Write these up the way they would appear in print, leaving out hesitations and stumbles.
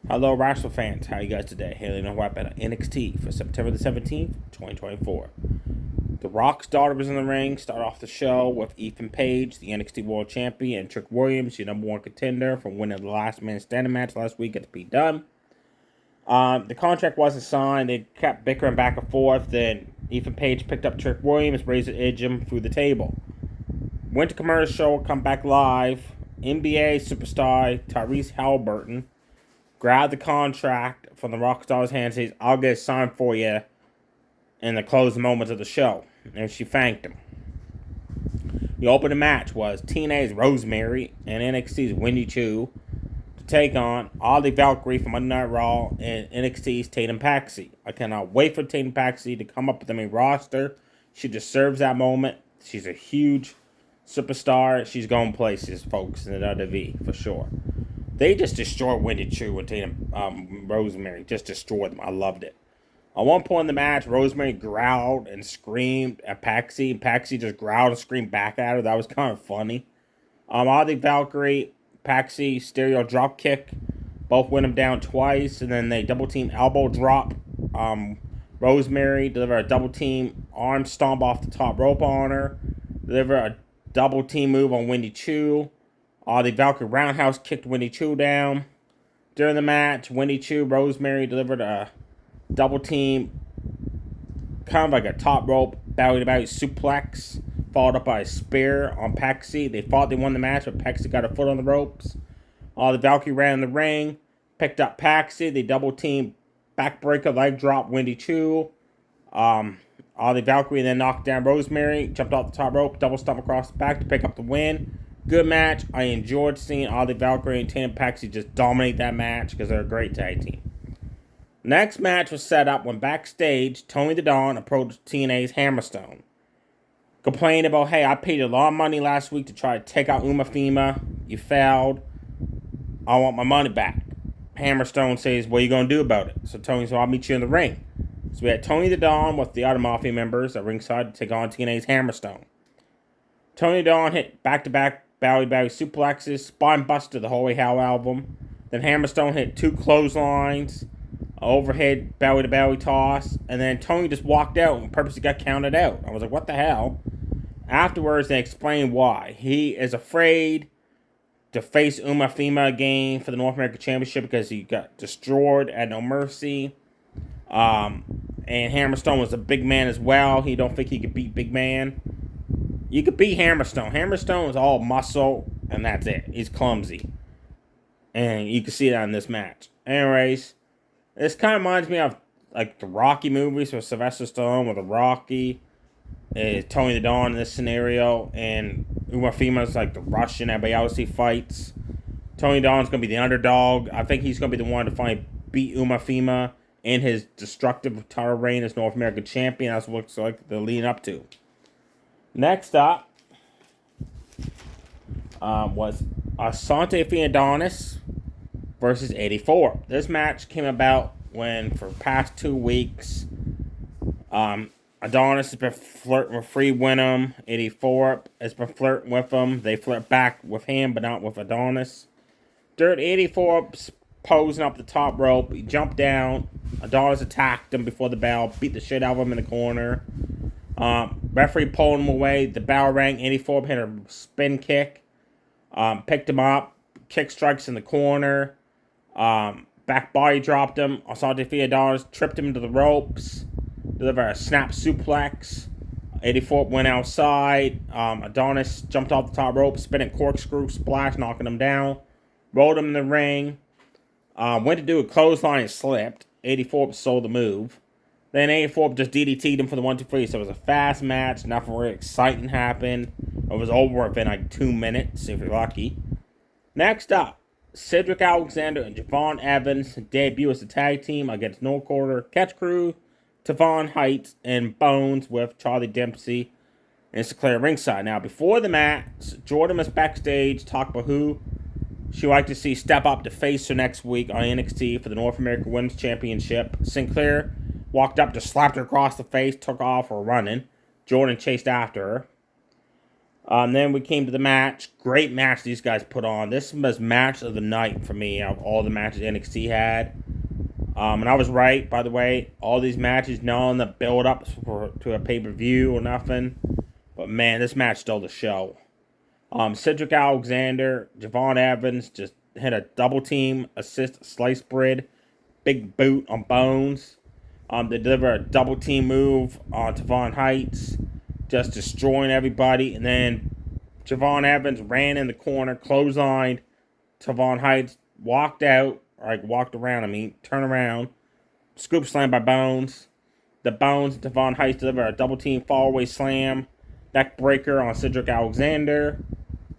Hello, wrestling fans. How you guys today? Hailing and White at NXT for September the 17th, 2024. The Rock's daughter was in the ring. Start off the show with Ethan Page, the NXT World Champion, and Trick Williams, your number one contender, from winning the last man standing match last week at the Pete Dunne. The contract wasn't signed. They kept bickering back and forth. Then Ethan Page picked up Trick Williams, raised and edged him through the table. Went to commercial, come back live. NBA superstar Tyrese Halliburton grabbed the contract from the Rockstar's hands and says, "I'll get it signed for you," in the closing moments of the show. And she thanked him. The opening match was TNA's Rosemary and NXT's Wendy Choo to take on Ollie Valkyrie from Monday Night Raw and NXT's Tatum Paxi. I cannot wait for Tatum Paxi to come up with the main roster. She deserves that moment. She's a huge superstar. She's going places, folks, in the WWE, for sure. They just destroyed Wendy Choo and Tatum Rosemary. Just destroyed them. I loved it. At one point in the match, Rosemary growled and screamed at Paxi. And Paxi just growled and screamed back at her. That was kind of funny. Ollie Valkyrie, Paxi, stereo drop kick. Both went him down twice. And then they double team elbow drop. Rosemary delivered a double team arm stomp off the top rope on her. Delivered a double team move on Wendy Choo. The Valkyrie roundhouse kicked Wendy Choo down. During the match, Wendy Choo, Rosemary delivered a double team, kind of like a top rope, belly to belly suplex, followed up by a spear on Paxi. They thought they won the match, but Paxi got a foot on the ropes. The Valkyrie ran in the ring, picked up Paxi. They double team, backbreaker, leg drop Wendy Choo. The Valkyrie then knocked down Rosemary, jumped off the top rope, double stomp across the back to pick up the win. Good match. I enjoyed seeing Ollie Valkyrie and Tatum Paxi just dominate that match because they're a great tag team. Next match was set up when backstage, Tony the Dawn approached TNA's Hammerstone. Complained about, "Hey, I paid a lot of money last week to try to take out Uma Thema. You failed. I want my money back." Hammerstone says, "What are you going to do about it?" So Tony said, "I'll meet you in the ring." So we had Tony the Dawn with the other Mafia members at ringside to take on TNA's Hammerstone. Tony the Dawn hit back-to-back belly suplexes, spine buster the Holy Hell album. Then Hammerstone hit two clotheslines, overhead belly-to-belly toss, and then Tony just walked out and purposely got counted out. I was like, what the hell? Afterwards, they explained why. He is afraid to face Uma Thema again for the North American Championship because he got destroyed at No Mercy. And Hammerstone was a big man as well. He don't think he could beat Big Man. You could beat Hammerstone. Hammerstone is all muscle, and that's it. He's clumsy. And you can see that in this match. Anyways, this kind of reminds me of like the Rocky movies with Sylvester Stallone with a Rocky. Tony the Dawn in this scenario. And Uma Thema's like the Russian. Everybody else he fights. Tony Dawn's going to be the underdog. I think he's going to be the one to finally beat Uma Thema in his destructive title reign as North American Champion. That's what it looks like they're leading up to. Next up was Asante Adonis versus 84. This match came about when, for the past 2 weeks, Adonis has been flirting with Free Winham. 84 has been flirting with him. They flirt back with him, but not with Adonis. Dirt 84 posing up the top rope. He jumped down. Adonis attacked him before the bell, beat the shit out of him in the corner. Referee pulled him away. The bell rang. 84 hit a spin kick. Picked him up. Kick strikes in the corner. Back body dropped him. Asante Adonis tripped him into the ropes. Delivered a snap suplex. 84 went outside. Adonis jumped off the top rope. Spinning corkscrew splash, knocking him down. Rolled him in the ring. Went to do a clothesline and slipped. 84 sold the move. Then 84 just DDT'd him for the 1-2-3. So it was a fast match. Nothing really exciting happened. It was over within like 2 minutes, if you're lucky. Next up, Cedric Alexander and Javon Evans debut as a tag team against No Quarter, Catch Crew, Tavon Heights, and Bones with Charlie Dempsey and Sinclair ringside. Now, before the match, Jordan was backstage talking about who she'd like to see step up to face her next week on NXT for the North American Women's Championship. Sinclair walked up, just slapped her across the face, took off, or running. Jordan chased after her. Then we came to the match. Great match these guys put on. This was match of the night for me out of all the matches NXT had. And I was right, by the way. All these matches, knowing the build-up to a pay-per-view or nothing. But, man, this match stole the show. Cedric Alexander, Javon Evans just hit a double-team assist slice bread. Big boot on Bones. They deliver a double-team move on Tavon Heights. Just destroying everybody. And then Javon Evans ran in the corner, clotheslined Tavon Heights, walked around, turn around. Scoop slam by Bones. The Bones and Tavon Heights deliver a double-team fall-away slam. Neck breaker on Cedric Alexander.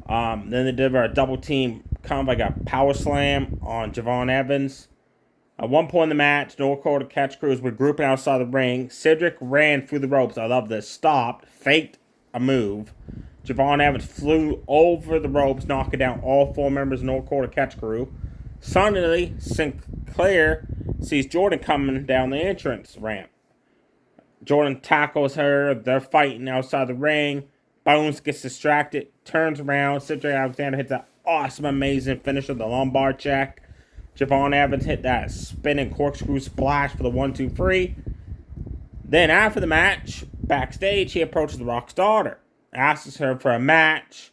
Then they deliver a double-team, kind of like a power slam on Javon Evans. At one point in the match, North Dakota Catch Crews were grouping outside the ring. Cedric ran through the ropes. I love this. Stopped. Faked a move. Javon Evans flew over the ropes, knocking down all 4 members of North Dakota Catch Crew. Suddenly, Sinclair sees Jordan coming down the entrance ramp. Jordan tackles her. They're fighting outside the ring. Bones gets distracted. Turns around. Cedric Alexander hits an awesome, amazing finish of the lumbar check. Javon Evans hit that spinning corkscrew splash for the 1-2-3. Then after the match, backstage, he approaches The Rock's daughter. Asks her for a match.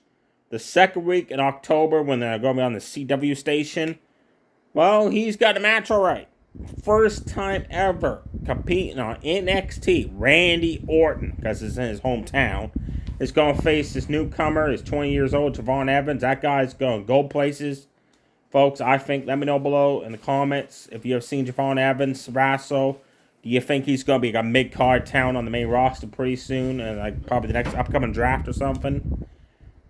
The second week in October when they're going to be on the CW station. Well, he's got a match all right. First time ever competing on NXT. Randy Orton, because it's in his hometown, is going to face this newcomer. He's 20 years old, Javon Evans. That guy's going to go places. Folks, I think, let me know below in the comments if you have seen Javon Evans wrestle. Do you think he's going to be a mid-card talent on the main roster pretty soon? And like probably the next upcoming draft or something?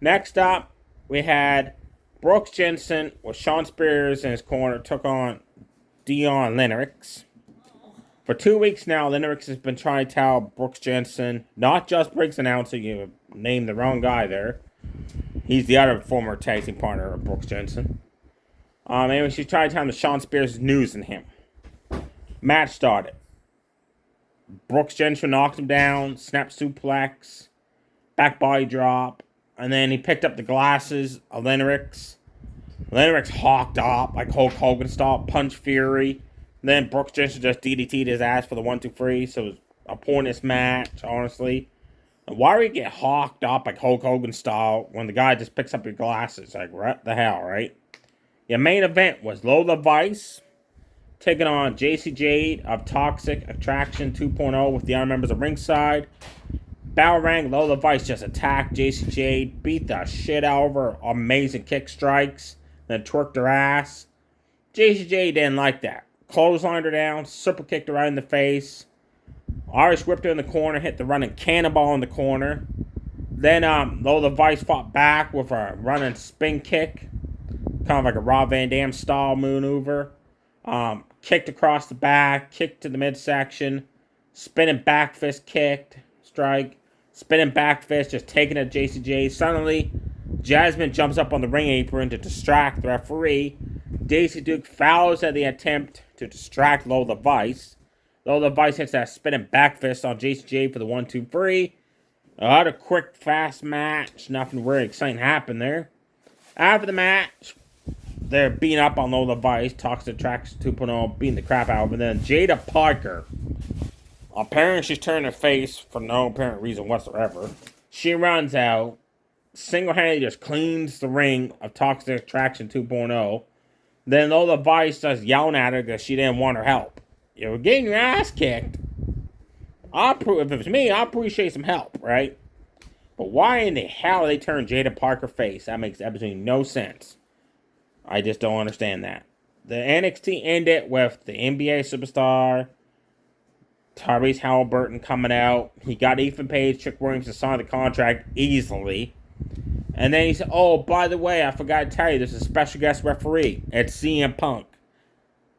Next up, we had Brooks Jensen with Sean Spears in his corner. Took on Dion Lennox. For 2 weeks now, Lennox has been trying to tell Brooks Jensen, not just Briggs announcer, you named the wrong guy there. He's the other former tag team partner of Brooks Jensen. Anyway, she's trying to tell him that Sean Spears is news in him. Match started. Brooks Jensen knocked him down, snap suplex, back body drop, and then he picked up the glasses of Lennox. Lennox hawked up like Hulk Hogan style, punch Fury. And then Brooks Jensen just DDT'd his ass for the 1-2-3, so it was a pointless match, honestly. And why do we get hawked up like Hulk Hogan style when the guy just picks up your glasses? Like, what the hell, right? Your main event was Lola Vice taking on JC Jade of Toxic Attraction 2.0 with the other members of ringside. Battle rang, Lola Vice just attacked JC Jade, beat the shit out of her, amazing kick strikes, then twerked her ass. JC Jade didn't like that. Clotheslined her down, super kicked her right in the face. Irish whipped her in the corner, hit the running cannonball in the corner. Then Lola Vice fought back with a running spin kick. Kind of like a Rob Van Dam style maneuver. Kicked across the back, kicked to the midsection, spinning back fist kicked, strike, spinning back fist, just taking it at JCJ. Suddenly, Jasmine jumps up on the ring apron to distract the referee. Daisy Duke fouls at the attempt to distract Lola Vice. Lola Vice hits that spinning back fist on JCJ for the 1-2-3. A quick, fast match. Nothing very exciting happened there. After the match, they're beating up on Lola Vice, Toxic Attraction 2.0, beating the crap out of her. And then Jada Parker, apparently she's turned her face for no apparent reason whatsoever. She runs out, single-handedly just cleans the ring of Toxic Attraction 2.0. Then Lola Vice starts yelling at her because she didn't want her help. You're getting your ass kicked. If it was me, I'd appreciate some help, right? But why in the hell they turn Jada Parker face? That makes absolutely no sense. I just don't understand that. The NXT ended with the NBA superstar Tyrese Halliburton coming out. He got Ethan Page, Trick Williams to sign the contract easily. And then he said, oh, by the way, I forgot to tell you, there's a special guest referee. It's CM Punk.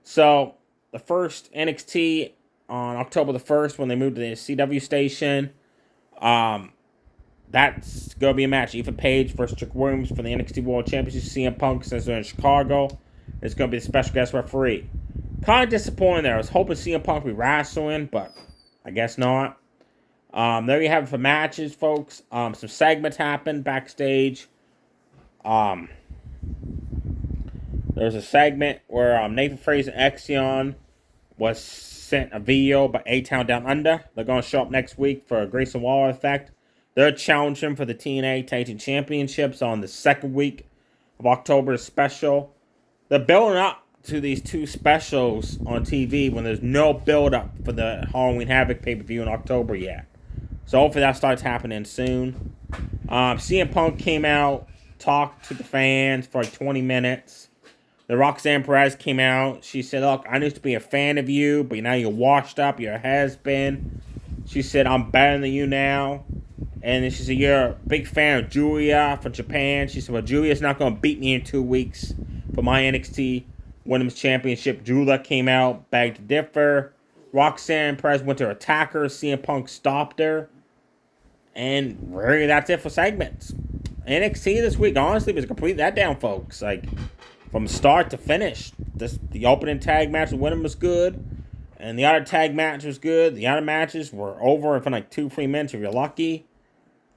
So, the first NXT on October the 1st when they moved to the CW station, that's going to be a match. Ethan Page versus Trick Williams for the NXT World Championship. CM Punk, since they're in Chicago, is going to be the special guest referee. Kind of disappointed there. I was hoping CM Punk would be wrestling, but I guess not. There you have it for matches, folks. Some segments happened backstage. There was a segment where Nathan Fraser and Exion was sent a video by A-Town Down Under. They're going to show up next week for a Grayson Waller effect. They're challenging for the TNA Tag Team Championships on the second week of October special. They're building up to these two specials on TV when there's no build up for the Halloween Havoc pay-per-view in October yet. So hopefully that starts happening soon. CM Punk came out, talked to the fans for like 20 minutes. The Roxanne Perez came out. She said, look, I used to be a fan of you, but now you're washed up. You're a has-been. She said, I'm better than you now. And then she said, you're a big fan of Julia from Japan. She said, well, Julia's not going to beat me in 2 weeks for my NXT Women's Championship. Julia came out, begged to differ. Roxanne Perez went to attack her. CM Punk stopped her. And really, that's it for segments. NXT this week, honestly, was complete that down, folks. Like, from start to finish, the opening tag match with Wyndham was good, and the other tag match was good. The other matches were over in like 2-3 minutes if you're lucky.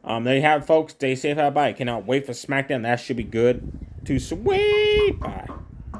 There you have it, folks. Stay safe out. Bye. Cannot wait for SmackDown. That should be good. Too sweet. Bye.